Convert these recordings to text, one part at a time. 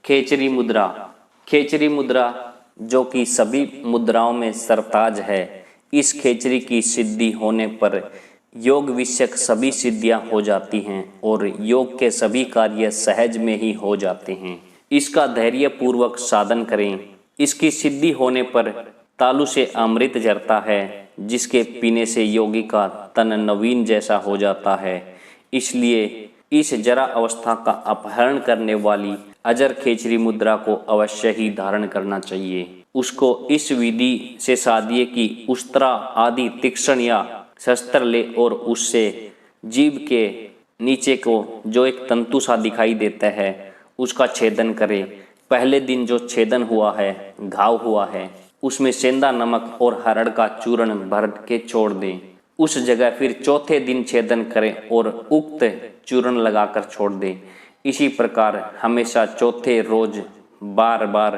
खेचरी मुद्रा। खेचरी मुद्रा जो कि सभी मुद्राओं में सरताज है। इस खेचरी की सिद्धि होने पर योग विषयक सभी सिद्धियां हो जाती हैं और योग के सभी कार्य सहज में ही हो जाते हैं। इसका धैर्य पूर्वक साधन करें। इसकी सिद्धि होने पर तालु से अमृत झरता है, जिसके पीने से योगी का तन नवीन जैसा हो जाता है। इसलिए इस जरा अवस्था का अपहरण करने वाली अजर खेचरी मुद्रा को अवश्य ही धारण करना चाहिए। उसको इस विधि से साधिए कि उस्त्रा आदि तीक्ष्ण या शस्त्र ले और उससे जीभ के नीचे को जो एक तंतु सा दिखाई देता है उसका छेदन करें। पहले दिन जो छेदन हुआ है, घाव हुआ है, उसमें सेंधा नमक और हरड़ का चूर्ण भर के छोड़ दें। उस जगह फिर चौथे दिन छेदन करें और उक्त चूर्ण लगाकर छोड़ दें। इसी प्रकार हमेशा चौथे रोज बार बार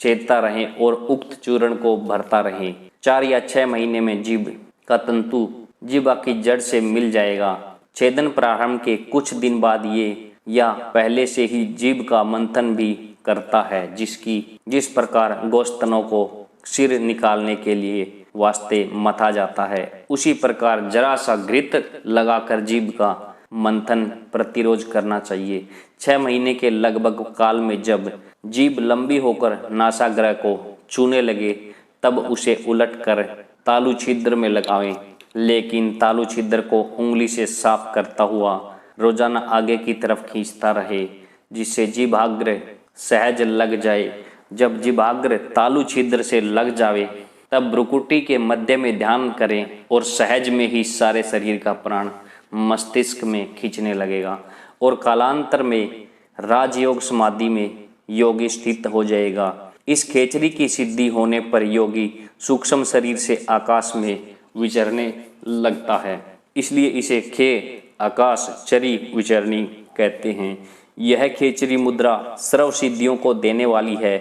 छेदता रहें और उक्त चूर्ण को भरता रहें। 4 या 6 महीने में जीभ का तंतु जीभा की जड़ से मिल जाएगा। छेदन प्रारंभ के कुछ दिन बाद ये या पहले से ही जीभ का मंथन भी करता है, जिस प्रकार गोस्तनों को सिर निकालने के लिए वास्ते मथा जाता है, उसी प्रकार जरा सा घृत लगाकर जीभ का मंथन प्रतिरोध करना चाहिए। 6 महीने के लगभग काल में जब जीभ लंबी होकर नासाग्र को छूने लगे तब उसे उलटकर तालु छिद्र में लगावें, लेकिन तालु छिद्र को उंगली से साफ करता हुआ रोजाना आगे की तरफ खींचता रहे, जिससे जीभाग्र सहज लग जाए। जब जीभाग्र तालु छिद्र से लग जावे तब भ्रुकुटी के मध्य में ध्यान करें और सहज में ही सारे शरीर का प्राण मस्तिष्क में खींचने लगेगा और कालांतर में राजयोग समाधि में योगी स्थित हो जाएगा। इस खेचरी की सिद्धि होने पर योगी सूक्ष्म शरीर से आकाश में विचरने लगता है, इसलिए इसे खे आकाश चरी विचरणी कहते हैं। यह खेचरी मुद्रा सर्व सिद्धियों को देने वाली है।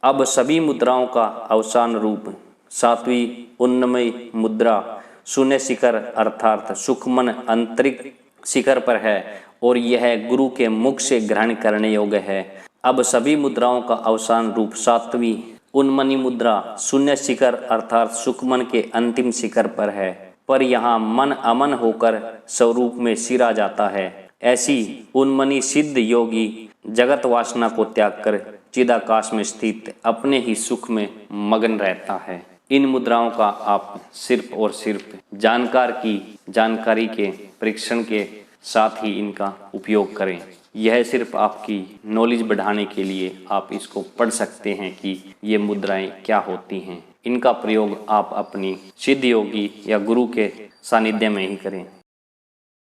अब सभी मुद्राओं का अवसान रूप 7वीं उन्नमयी मुद्रा शून्य शिखर अर्थात सुखमन आंतरिक शिखर पर है और यह गुरु के मुख से ग्रहण करने योग्य है। अब सभी मुद्राओं का अवसान रूप 7वीं उन्मनी मुद्रा शून्य शिखर अर्थात सुखमन के अंतिम शिखर पर है, पर यहाँ मन अमन होकर स्वरूप में सिर आ जाता है। ऐसी उन्मनी सिद्ध योगी जगत वासना को त्याग कर चिदाकाश में स्थित अपने ही सुख में मगन रहता है। इन मुद्राओं का आप सिर्फ और सिर्फ जानकारी के परीक्षण के साथ ही इनका उपयोग करें। यह सिर्फ आपकी नॉलेज बढ़ाने के लिए आप इसको पढ़ सकते हैं कि ये मुद्राएं क्या होती हैं। इनका प्रयोग आप अपनी सिद्ध योगी या गुरु के सानिध्य में ही करें।